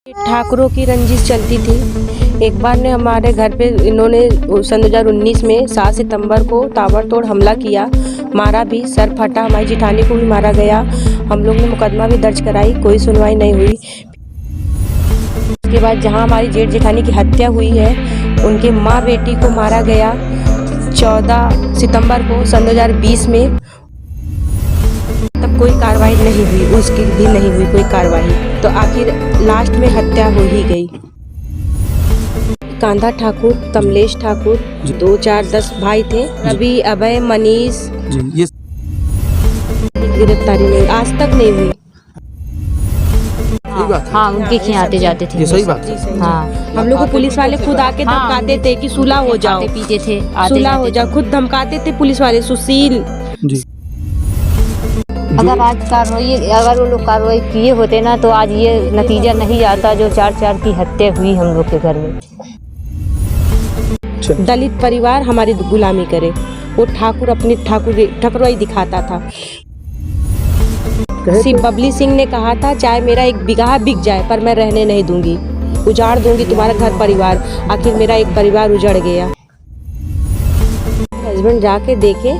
ठाकुरों की रंजिश चलती थी। एक बार ने हमारे घर पे इन्होंने सन 2019 में 7 सितंबर को ताबड़तोड़ हमला किया, मारा भी, सर फटा, हमारी जिठानी को भी मारा गया। हम लोग ने मुकदमा भी दर्ज कराई, कोई सुनवाई नहीं हुई। उसके बाद जहां हमारी जेठ जेठानी की हत्या हुई है, उनके माँ बेटी को मारा गया 14 सितंबर को सन 2020 में। तब कोई कार्रवाई नहीं हुई, उसकी भी नहीं हुई कोई कार्रवाई, तो आखिर लास्ट में हत्या हो ही गई। कांधा ठाकुर, कमलेश ठाकुर, 2, 4, 10 भाई थे। रवि, अभय, मनीष जी, ये गिरफ्तारी नहीं, आज तक नहीं हुई। सही बात है। हाँ, उनके खियाँ आते जाते थे। ये सही बात है। हाँ, हम लोग को पुलिस वाले खुद आके धमकाते थे कि सुलह हो जाओ, खाते पीते थे, आते सुलह हो जाते जाओ, खुद धमकाते थे पुलिस वाले। सुशील जी, अगर आज कार्रवाई, अगर वो लोग कार्रवाई किए होते ना, तो आज ये नतीजा नहीं आता जो 4 की हत्या हुई हम लोग के घर में। दलित परिवार हमारी गुलामी करे, वो ठाकुर अपनी ठाकुरवाई दिखाता था। सिर्फ बबली सिंह ने कहा था, चाहे मेरा 1 बीघा बिक जाए पर मैं रहने नहीं दूंगी, उजाड़ दूंगी तुम्हारा घर परिवार। आखिर मेरा एक परिवार उजड़ गया। हस्बैंड जाके देखे,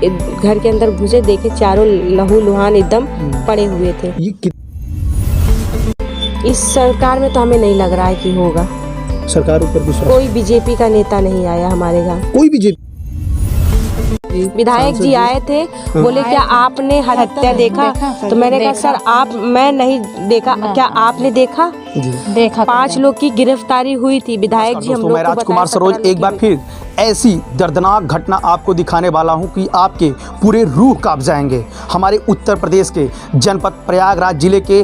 घर के अंदर घुसे, देखे चारों लहू लुहान एकदम पड़े हुए थे। इस सरकार में तो हमें नहीं लग रहा है कि होगा। सरकार ऊपर विश्वास, कोई बीजेपी का नेता नहीं आया हमारे घर। कोई बीजेपी विधायक जी आए थे, बोले क्या आपने हत्या देखा? तो मैंने कहा सर मैं नहीं देखा, क्या आपने देखा? देखा 5 लोग की गिरफ्तारी हुई थी। विधायक जी हम लोग को मैं राजकुमार सरोज एक बार फिर ऐसी दर्दनाक घटना आपको दिखाने वाला हूं कि आपके पूरे रूह कांप जाएंगे। हमारे उत्तर प्रदेश के जनपद प्रयागराज जिले के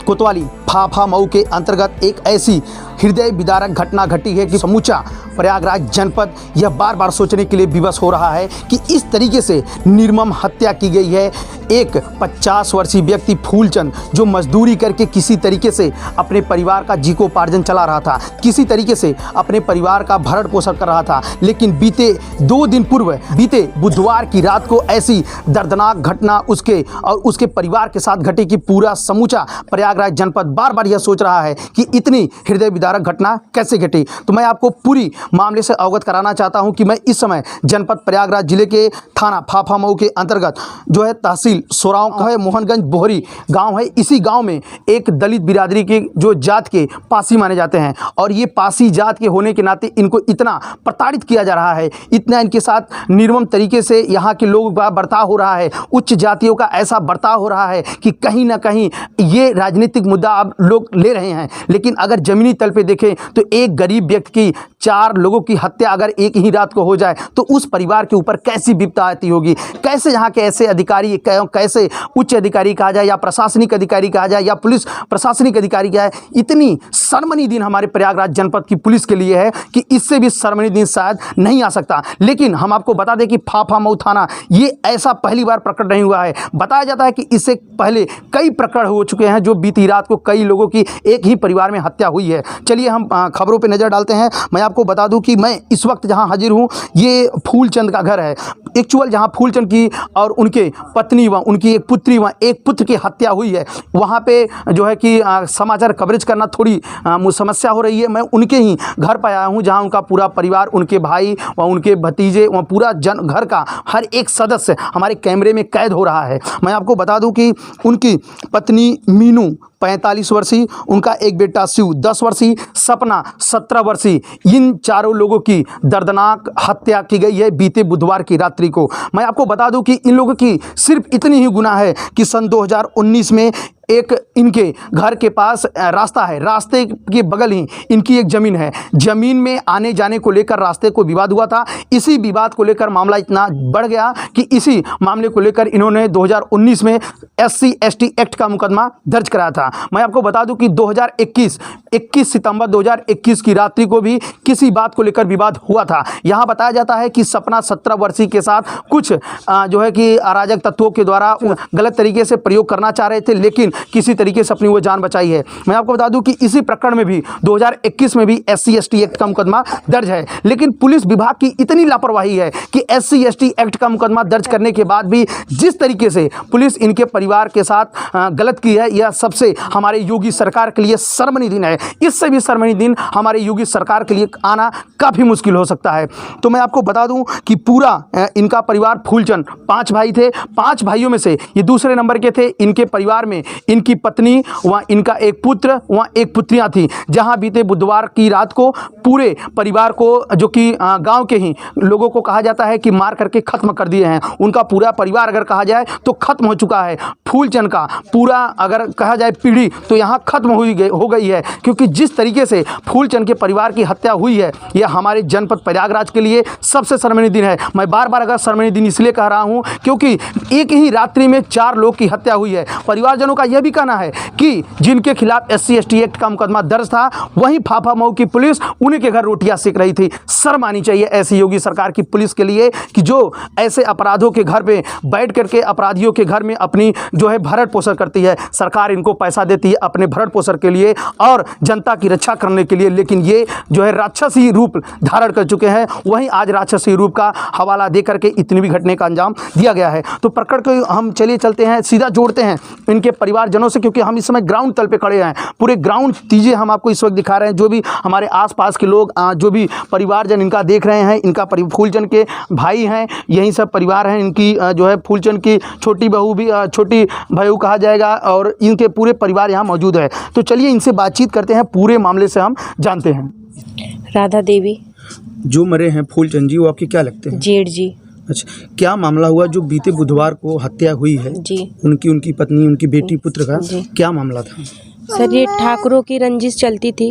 कोतवाली फाफा मऊ के अंतर्गत एक ऐसी हृदय विदारक घटना घटी है कि समूचा प्रयागराज जनपद यह बार बार सोचने के लिए विवश हो रहा है कि इस तरीके से निर्मम हत्या की गई है। एक 50 वर्षीय व्यक्ति फूलचंद, जो मजदूरी करके किसी तरीके से अपने परिवार का जीविकोपार्जन चला रहा था, किसी तरीके से अपने परिवार का भरण पोषण कर रहा था, लेकिन बीते 2 दिन पूर्व, बीते बुधवार की रात को ऐसी दर्दनाक घटना उसके और उसके परिवार के साथ घटी कि पूरा समूचा प्रयागराज जनपद बार बार यह सोच रहा है कि इतनी हृदय विदारक घटना कैसे घटी। तो मैं आपको पूरी मामले से अवगत कराना चाहता हूं कि मैं इस समय जनपद प्रयागराज जिले के थाना फाफा मऊ के अंतर्गत जो है तहसील सोराव का है, मोहनगंज बोहरी गांव है। इसी गांव में एक दलित बिरादरी के जो जात के पासी माने जाते हैं, और ये पासी जात के होने के नाते इनको इतना प्रताड़ित किया जा रहा है, इतना इनके साथ निर्मम तरीके से यहाँ के लोगों का बर्ताव हो रहा है, उच्च जातियों का ऐसा बर्ताव हो रहा है कि कहीं ना कहीं ये राजनीतिक मुद्दा अब लोग ले रहे हैं। लेकिन अगर जमीनी तल पे देखें तो एक गरीब व्यक्ति की 4 लोगों की हत्या अगर एक ही रात को हो जाए तो उस परिवार के ऊपर कैसी विपदा आती होगी। कैसे यहाँ के ऐसे अधिकारी, कैसे उच्च अधिकारी कहा जाए या प्रशासनिक अधिकारी कहा जाए या पुलिस प्रशासनिक अधिकारी कहा जाए, इतनी शर्मनीय दिन हमारे प्रयागराज जनपद की पुलिस के लिए है कि इससे भी शर्मनीय दिन शायद नहीं आ सकता। लेकिन हम आपको बता दें कि फाफा मऊ थाना ये ऐसा पहली बार प्रकट नहीं हुआ है। बताया जाता है कि इससे पहले कई प्रकरण हो चुके हैं जो बीती रात को कई लोगों की एक ही परिवार में हत्या हुई है। चलिए हम खबरों पर नज़र डालते हैं। मैं आपको बता दूं कि मैं इस वक्त जहां हाजिर हूं, ये फूलचंद का घर है। एक्चुअल जहां फूलचंद की और उनके पत्नी व उनकी एक पुत्री व एक पुत्र की हत्या हुई है, वहां पे जो है कि समाचार कवरेज करना थोड़ी समस्या हो रही है। मैं उनके ही घर पर आया हूं जहां उनका पूरा परिवार, उनके भाई व उनके भतीजे व पूरा घर का हर एक सदस्य हमारे कैमरे में कैद हो रहा है। मैं आपको बता दूं कि उनकी पत्नी मीनू 45 वर्षीय, उनका एक बेटा शिव 10 वर्षीय, सपना 17 वर्षीय, इन चारों लोगों की दर्दनाक हत्या की गई है बीते बुधवार की रात्रि को। मैं आपको बता दूं कि इन लोगों की सिर्फ इतनी ही गुनाह है कि सन 2019 में एक इनके घर के पास रास्ता है, रास्ते के बगल ही इनकी एक ज़मीन है। ज़मीन में आने जाने को लेकर रास्ते को विवाद हुआ था। इसी विवाद को लेकर मामला इतना बढ़ गया कि इसी मामले को लेकर इन्होंने 2019 में SC ST एक्ट का मुकदमा दर्ज कराया था। मैं आपको बता दूं कि 21 सितंबर 2021 की रात्रि को भी किसी बात को लेकर विवाद हुआ था। यहाँ बताया जाता है कि सपना 17 वर्षीय के साथ कुछ जो है कि अराजक तत्वों के द्वारा गलत तरीके से प्रयोग करना चाह रहे थे, लेकिन किसी तरीके से अपनी वो जान बचाई है। मैं आपको बता दूं कि इसी प्रकरण में भी 2021 में भी SC/ST एक्ट का मुकदमा दर्ज है, लेकिन पुलिस विभाग की इतनी लापरवाही है कि SC/ST एक्ट का मुकदमा दर्ज करने के बाद भी जिस तरीके से पुलिस इनके परिवार के साथ गलत की है, यह सबसे हमारे योगी सरकार के लिए शर्मनीय दिन है। इससे भी शर्मनीय दिन हमारे योगी सरकार के लिए आना काफ़ी मुश्किल हो सकता है। तो मैं आपको बता दूं कि पूरा इनका परिवार फूलचंद 5 भाई थे। 5 भाइयों में से ये दूसरे नंबर के थे। इनके परिवार में इनकी पत्नी, वहाँ इनका एक पुत्र, वहाँ एक पुत्रियाँ थी। जहाँ बीते बुधवार की रात को पूरे परिवार को, जो कि गांव के ही लोगों को कहा जाता है कि मार करके ख़त्म कर दिए हैं। उनका पूरा परिवार अगर कहा जाए तो ख़त्म हो चुका है। फूलचंद का पूरा अगर कहा जाए पीढ़ी तो यहाँ ख़त्म हो गई है, क्योंकि जिस तरीके से फूलचंद के परिवार की हत्या हुई है, यह हमारे जनपद प्रयागराज के लिए सबसे शर्मनीय दिन है। मैं बार बार अगर शर्मनीय दिन इसलिए कह रहा हूँ क्योंकि एक ही रात्रि में 4 लोग की हत्या हुई है। परिवारजनों का यह भी कहना है कि जिनके खिलाफ SC/ST एक्ट का मुकदमा दर्ज था, वहीं फाफा मऊ की पुलिस उन्हीं के घर रोटियां सेक रही थी। शर्म आनी चाहिए ऐसी योगी सरकार की पुलिस के लिए कि जो ऐसे अपराधों के घर पे बैठ करके अपराधियों के घर में अपनी जो है भरण पोषण करती है। सरकार इनको पैसा देती है अपने भरण पोषण के लिए और जनता की रक्षा करने के लिए, लेकिन ये जो है राक्षसी रूप धारण कर चुके हैं। वहीं आज राक्षसी रूप का हवाला दे करके इतनी भी घटने का अंजाम दिया गया है। तो प्रकरण को हम चलिए चलते हैं, सीधा जोड़ते हैं इनके परिवारजनों से, क्योंकि हम इस समय ग्राउंड तल पे खड़े हैं। पूरे ग्राउंड चीज़ें हम आपको इस वक्त दिखा रहे हैं। जो भी हमारे आसपास के लोग, जो भी परिवारजन इनका देख रहे हैं, इनका फूलचंद के भाई हैं, यही सब परिवार हैं। इनकी जो है फूलचंद की छोटी बहू भी, छोटी बहू कहा जाएगा, और इनके पूरे परिवार यहाँ मौजूद है। तो चलिए इनसे बातचीत करते हैं, पूरे मामले से हम जानते हैं। राधा देवी। जो मरे हैं फूलचंद जी, वो आपके क्या लगते हैं? जेठ जी। अच्छा, क्या मामला हुआ जो बीते बुधवार को हत्या हुई है जी। उनकी पत्नी, उनकी बेटी, पुत्र का जी। क्या मामला था? सर, ये ठाकुरों की रंजिश चलती थी।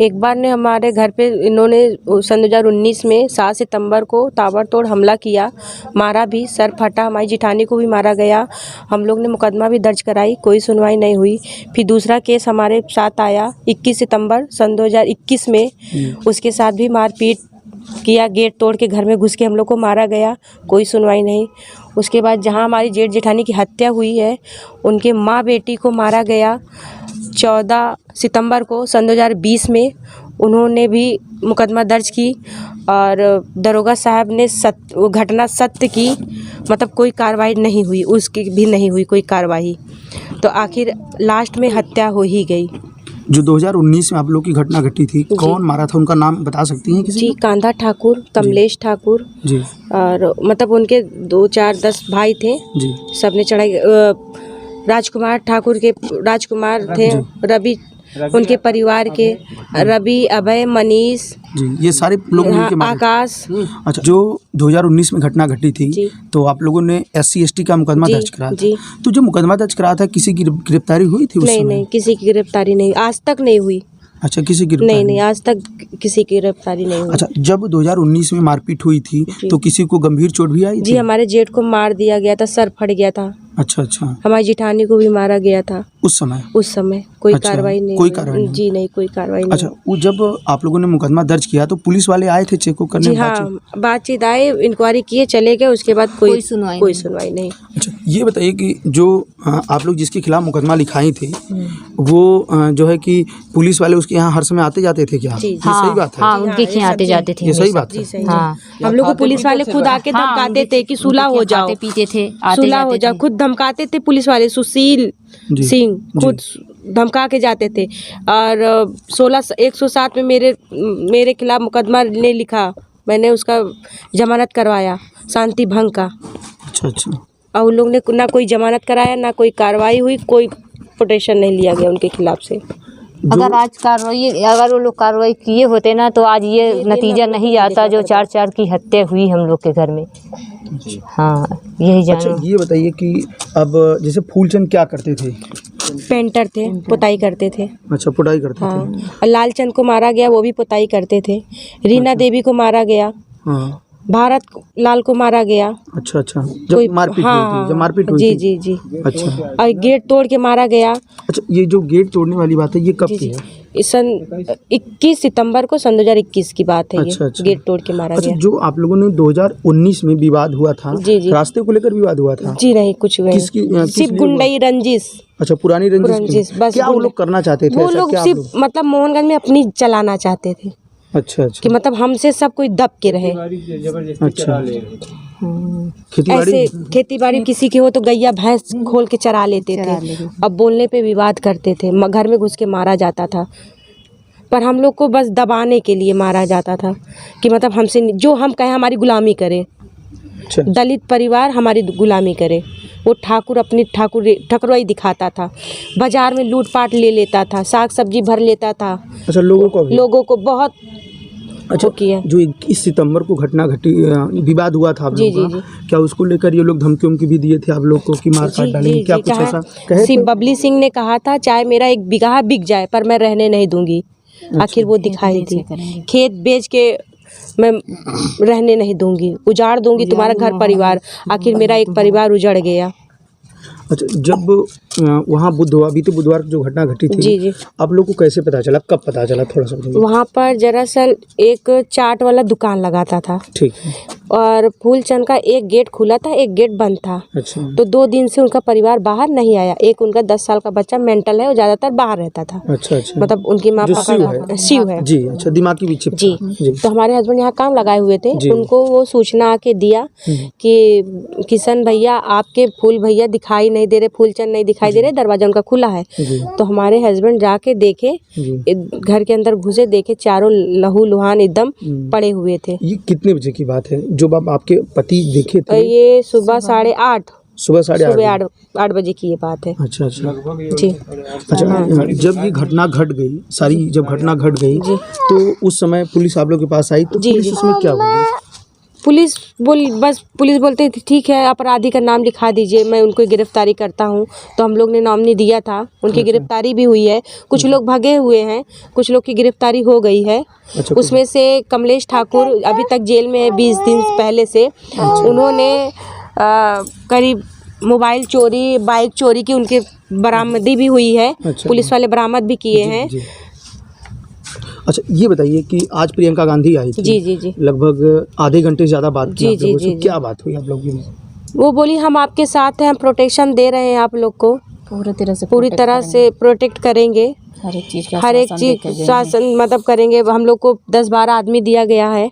एक बार ने हमारे घर पे इन्होंने सन 2019 में 7 सितंबर को ताबड़तोड़ हमला किया, मारा भी, सर फटा, हमारी जिठानी को भी मारा गया। हम लोग ने मुकदमा भी दर्ज कराई, कोई सुनवाई नहीं हुई। फिर दूसरा केस हमारे साथ आया 21 सितंबर सन 2021 में, उसके साथ भी मारपीट किया, गेट तोड़ के घर में घुस के हम लोग को मारा गया, कोई सुनवाई नहीं। उसके बाद जहाँ हमारी जेठ जेठानी की हत्या हुई है, उनके माँ बेटी को मारा गया 14 सितंबर को सन 2020 में। उन्होंने भी मुकदमा दर्ज की और दरोगा साहब ने घटना सत्य की, मतलब कोई कार्रवाई नहीं हुई, उसकी भी नहीं हुई कोई कार्रवाई। तो आखिर लास्ट में हत्या हो ही गई। जो 2019 में आप लोग की घटना घटी थी, कौन मारा था, उनका नाम बता सकती हैं किसी जी? को? कांधा ठाकुर, कमलेश ठाकुर जी। और मतलब उनके 2, 4, 10 भाई थे जी। सबने चढ़ाई। राजकुमार ठाकुर के राजकुमार थे, रवि उनके परिवार के, रवि, अभय, मनीष जी, ये सारे लोग मिलके मारे। आकाश। अच्छा, जो 2019 में घटना घटी थी, जी। तो आप लोगों ने SC/ST का मुकदमा जी, दर्ज कराया जी। था। तो जो मुकदमा दर्ज कराया था, किसी की गिरफ्तारी हुई थी उस नहीं समय? नहीं, किसी की गिरफ्तारी नहीं, आज तक नहीं हुई। अच्छा, किसी की नहीं गिरफ्तारी नहीं, आज तक किसी की गिरफ्तारी नहीं हुई। अच्छा, जब 2019 में मारपीट हुई थी तो किसी को गंभीर चोट भी आई जी, थी? हमारे जेठ को मार दिया गया था, सर फट गया था। अच्छा अच्छा, हमारी जिठानी को भी मारा गया था उस समय कोई अच्छा, कार्रवाई नहीं कोई हुई। कार्रवाई नहीं। जी नहीं, कोई कार्रवाई नहीं। अच्छा, वो जब आप लोगों ने मुकदमा दर्ज किया तो पुलिस वाले आए थे चेक करने? जी हाँ, बातचीत आए, इंक्वायरी किए, चले गए, उसके बाद कोई सुनवाई नहीं। अच्छा, ये बताइए कि जो आप लोग जिसके खिलाफ मुकदमा लिखाई थी, वो जो है कि पुलिस वाले उसके यहाँ हर समय आते जाते थे क्या? जी, ये सही बात है? हाँ, उनके यहाँ आते जाते थे। ये सही बात है? हाँ, हम लोग को पुलिस वाले खुद आके धमकाते थे कि सुलह हो जाओ, खाते पीते थे, आते सुलह हो जाते जाओ, थे। खुद धमकाते थे पुलिस वाले। सुशील जी। सिंह खुद धमका के जाते थे। और 107 में मेरे खिलाफ मुकदमा ने लिखा, मैंने उसका जमानत करवाया शांति भंग का। अच्छा अच्छा। और उन लोग ने ना कोई जमानत कराया, ना कोई कार्रवाई हुई, कोई प्रोटेक्शन नहीं लिया गया उनके खिलाफ से। अगर वो लोग कार्रवाई किए होते ना, तो आज ये नतीजा नहीं आता जो 4 की हत्या हुई हम लोग के घर में। हाँ, यही जानो। अच्छा, ये बताइए कि अब जैसे फूलचंद क्या करते थे? पेंटर थे, पुताई करते थे। अच्छा, पुताई करते हाँ, थे। और लालचंद को मारा गया, वो भी पुताई करते थे। रीना देवी को मारा गया, हाँ। भारत लाल को मारा गया। अच्छा अच्छा, जब मारपीट हुई थी, जब मारपीट हुई जी थी। जी जी। अच्छा। और गेट तोड़ के मारा गया। अच्छा, ये जो गेट तोड़ने वाली बात है, ये कब की है? सन 21 सितंबर को सन 2021 की बात है। अच्छा, ये अच्छा। गेट तोड़ के मारा अच्छा, गया। जो आप लोगों ने 2019 में विवाद हुआ था, जी, जी। रास्ते को लेकर विवाद हुआ था? जी नहीं, कुछ हुआ किस सिर्फ लिए गुंडई रंजिश। अच्छा, पुरानी रंजिश रंजिश, की? बस क्या वो गुंडे। लोग करना चाहते थे? वो ऐसा लोग क्या आप सिर्फ लोग? मतलब मोहनगंज में अपनी चलाना चाहते थे अच्छा, अच्छा। कि मतलब हमसे सब कोई दब के रहे। अच्छा, खेती ऐसे बाड़ी? खेती बाड़ी किसी की हो तो गैया भैंस खोल के चरा लेते थे। अब बोलने पे विवाद करते थे, घर में घुस के मारा जाता था। पर हम लोग को बस दबाने के लिए मारा जाता था कि मतलब हमसे जो हम कहें हमारी गुलामी करे। अच्छा, दलित परिवार हमारी गुलामी करे। वो ठाकुर अपनी ठकुराई दिखाता था, बाजार में लूटपाट ले लेता था, साग सब्जी भर लेता था, अच्छा, लोगों को बहुत अच्छा वो किया। जो 21 सितंबर को घटना घटी, विवाद हुआ था आप जी, लोगों जी, का, क्या उसको लेकर ये लोग धमकी भी दिए थे आप लोग को कि मार काट डालेंगे? क्या कुछ ऐसा कहे थे? बबली सिंह ने कहा था चाहे मेरा 1 बीघा बिक जाए पर मैं रहने नहीं दूंगी। आखिर वो दिखाई थी, खेत बेच के मैं रहने नहीं दूंगी, उजाड़ दूंगी तुम्हारा घर परिवार। आखिर मेरा एक परिवार उजड़ गया। अच्छा, जब वहाँ बीते बुधवार जो घटना घटी थी, जी, जी। आप लोग को कैसे पता चला, कब पता चला, थोड़ा सा बताइए। वहाँ पर दरअसल एक चाट वाला दुकान लगाता था ठीक है। और फूलचंद का एक गेट खुला था, एक गेट बंद था। अच्छा, तो 2 दिन से उनका परिवार बाहर नहीं आया। एक उनका 10 साल का बच्चा मेंटल है, वो ज़्यादातर बाहर रहता था। अच्छा, अच्छा। मतलब उनकी माँ जो शिव है जी, अच्छा, दिमागी विक्षिप्त जी। जी। तो हमारे हस्बैंड यहाँ काम लगाए हुए थे, जी। उनको वो सूचना आके दिया कि किशन भैया आपके फूल भैया दिखाई नहीं दे रहे, फूलचंद नहीं दिखाई दे रहे, दरवाजा उनका खुला है। जी। तो हमारे हस्बैंड जाके देखे, जी। घर के अंदर घुसे, देखे चारों लहू लुहान एकदम पड़े हुए थे। ये कितने बजे की बात है जब आपके पति देखे थे? ये सुबह 8:30 सुबह 8:30 8 बजे की ये बात है। अच्छा, अच्छा। जी। अच्छा, जब ये घटना घट गई सारी, जब घटना घट गई तो उस समय पुलिस आप लोग के पास आई, तो जी, पुलिस जी। उसमें क्या बोली? पुलिस बोलते थे ठीक है अपराधी का नाम लिखा दीजिए, मैं उनको गिरफ्तारी करता हूँ। तो हम लोग ने नॉमिनी दिया था, उनकी गिरफ्तारी भी हुई है। कुछ लोग भगे हुए हैं, कुछ लोग की गिरफ्तारी हो गई है। अच्छा, उसमें से कमलेश ठाकुर अभी तक जेल में है 20 दिन पहले से। उन्होंने करीब मोबाइल चोरी, बाइक चोरी की उनके बरामदी भी हुई है। अच्छा। पुलिस वाले बरामद भी किए हैं। जी। अच्छा, ये बताइए कि आज प्रियंका गांधी आई थी। जी, जी, जी। लगभग आधे घंटे से ज़्यादा बात की जी, आप लोगों जी, से। जी, जी। क्या बात हुई आप लोगों की? वो बोली हम आपके साथ हैं, हम प्रोटेक्शन दे रहे हैं आप लोग को, पूरी तरह से प्रोटेक्ट करेंगे, हर एक चीज शासन मतलब करेंगे। हम लोग को 10-12 आदमी दिया गया है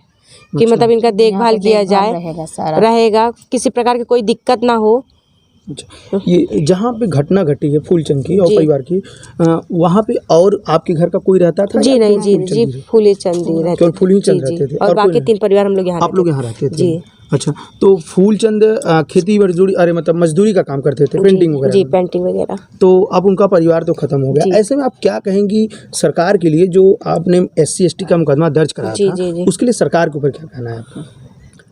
कि मतलब इनका देखभाल किया जाए, रहेगा, किसी प्रकार की कोई दिक्कत ना हो। अच्छा, ये जहाँ पे घटना घटी है फूलचंद की और जी। परिवार की, वहाँ पे और आपके घर का कोई रहता था? जी या नहीं, केवल जी फूलचंद जी ही? फूलचंद ही रहते केवल फूलचंद जी, जी। रहते थे और और कोई बाकी नहीं? 3 परिवार हम लोग यहाँ आप लोग रहते यहाँ रहते थे? जी। अच्छा, तो फूलचंद खेती मजदूरी, अरे मतलब मजदूरी का काम करते थे, पेंटिंग जी, वगैरह जी में। पेंटिंग वगैरह। तो अब उनका परिवार तो खत्म हो जी। गया, ऐसे में आप क्या कहेंगी सरकार के लिए, जो आपने SC ST का मुकदमा दर्ज कराया जी, था, जी, जी। उसके लिए सरकार के ऊपर क्या कहना है आपका?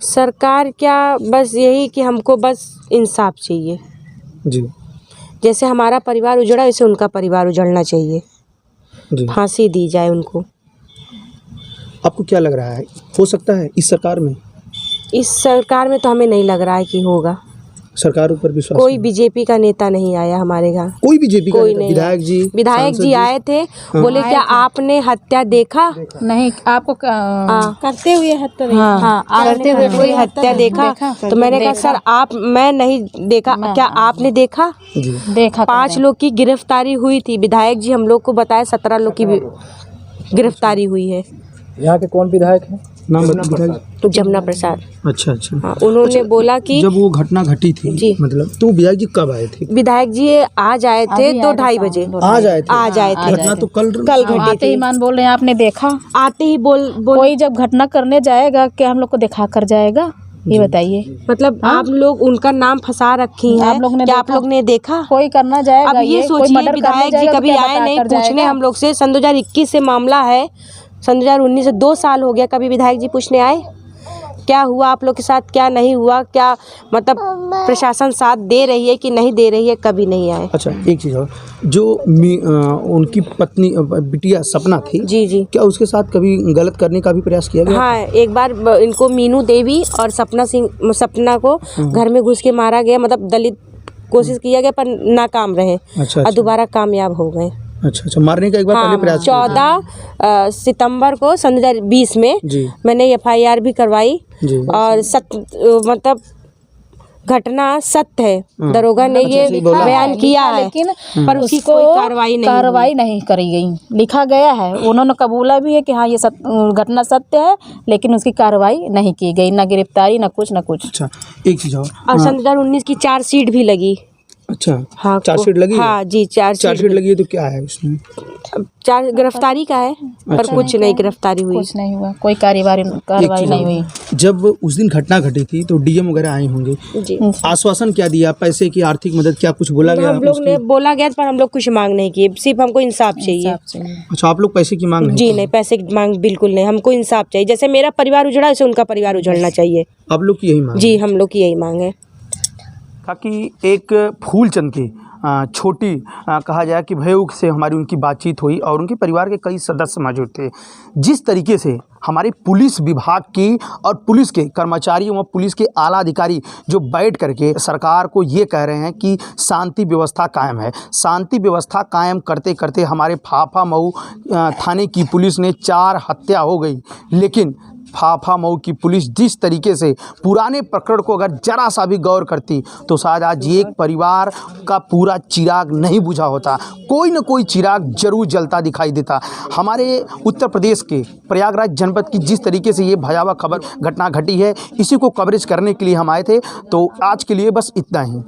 सरकार क्या, बस यही कि हमको बस इंसाफ चाहिए। जी, जैसे हमारा परिवार उजड़ा वैसे उनका परिवार उजड़ना चाहिए, जी। फांसी दी जाए उनको। आपको क्या लग रहा है, हो सकता है इस सरकार में? इस सरकार में तो हमें नहीं लग रहा है कि होगा। सरकार ऊपर विश्वास कोई नहीं? बीजेपी का नेता नहीं आया हमारे यहाँ, कोई बीजेपी का कोई नेता? नहीं विधायक जी, विधायक सांसद जी आए थे, बोले क्या आपने हत्या देखा? नहीं, आपको करते हुए हत्या हाँ, करते हुए कोई हत्या देखा? तो मैंने कहा सर मैं नहीं देखा, क्या आपने देखा? जी। देखा 5 लोग की गिरफ्तारी हुई थी, विधायक जी हम लोग को बताया 17 लोग की गिरफ्तारी हुई है। यहाँ के कौन विधायक है? नाम विधायक? जमुना प्रसाद। अच्छा, अच्छा। हाँ, उन्होंने बोला कि जब वो घटना घटी थी, जी। मतलब तो विधायक जी कब आए थे? विधायक जी आज आए थे 2-2:30 बजे। आज आए थे? आज आए थे। घटना तो कल घटी आते ही थी। मान बोल रहे हैं आपने देखा? आते ही बोल कोई जब घटना करने जाएगा क्या हम लोग को दिखा कर जाएगा? ये बताइए। मतलब आप लोग उनका नाम फंसा रखी हैं, आप लोग ने क्या आप देखा? लोग ने देखा? कोई करना जाएगा? अब ये कोई सोचिए मर्डर करने विधायक जी जाएगा तो कभी क्या आए बता नहीं कर पूछने जाएगा? हम लोग से। सन 2021 से मामला है, सन 2019 से 2 साल हो गया, कभी विधायक जी पूछने आए? क्या हुआ आप लोग के साथ, क्या नहीं हुआ, क्या मतलब प्रशासन साथ दे रही है कि नहीं दे रही है, कभी नहीं आए। अच्छा, एक चीज़ और, जो उनकी पत्नी बिटिया सपना थी, जी जी क्या उसके साथ कभी गलत करने का भी प्रयास किया गया? हाँ, एक बार इनको मीनू देवी और सपना को घर में घुस के मारा गया, मतलब दलित कोशिश किया गया पर नाकाम रहे। अच्छा, और अच्छा। दोबारा कामयाब हो गए। अच्छा अच्छा, मारने का एक बार पहले प्रयास किया था। 14 सितंबर को सन 2020 में जी मैंने FIR भी करवाई जी। और मतलब घटना सत्य है, दरोगा ने ये सही बोला। बयान किया है, लेकिन पर उसकी उसको कोई कार्रवाई नहीं करी गई। लिखा गया है, उन्होंने कबूला भी है कि हाँ ये घटना सत्य है, लेकिन उसकी कार्रवाई नहीं की गई, ना गिरफ्तारी ना कुछ ना कुछ। अच्छा, एक चीज़ और सन 2019 की चार्जशीट भी लगी। अच्छा हाँ, चार्जशीट लगी है? हाँ जी, चार्जशीट लगी है तो क्या है उसमें? चार गिरफ्तारी का है, पर कुछ नहीं गिरफ्तारी हुई। कुछ नहीं हुआ, कोई कार्रवाई नहीं हुई। जब उस दिन घटना घटी थी तो DM वगैरह आए होंगे, जी, आश्वासन क्या दिया? पैसे की, आर्थिक मदद, क्या कुछ बोला गया? हम लोग ने बोला गया, पर हम लोग कुछ मांग नहीं किए, सिर्फ हमको इंसाफ चाहिए। अच्छा, आप लोग पैसे की मांग नहीं जी की? नहीं, पैसे की मांग बिल्कुल नहीं, हमको इंसाफ चाहिए। जैसे मेरा परिवार उजड़ा, वैसे उनका परिवार उजड़ना चाहिए। आप लोग की यही मांग? जी, हम लोग की यही मांग है। ताकि एक फूलचंद की छोटी कहा जाए कि भययुग से हमारी उनकी बातचीत हुई और उनके परिवार के कई सदस्य मौजूद थे। जिस तरीके से हमारे पुलिस विभाग की और पुलिस के कर्मचारियों व पुलिस के आला अधिकारी जो बैठ करके सरकार को ये कह रहे हैं कि शांति व्यवस्था कायम है, शांति व्यवस्था कायम करते करते हमारे फाफा मऊ थाने की पुलिस ने 4 हत्या हो गई। लेकिन फाफा मऊ की पुलिस जिस तरीके से पुराने प्रकरण को अगर जरा सा भी गौर करती तो शायद आज एक परिवार का पूरा चिराग नहीं बुझा होता, कोई न कोई चिराग जरूर जलता दिखाई देता। हमारे उत्तर प्रदेश के प्रयागराज जनपद की जिस तरीके से ये भयावह घटना घटी है, इसी को कवरेज करने के लिए हम आए थे। तो आज के लिए बस इतना ही।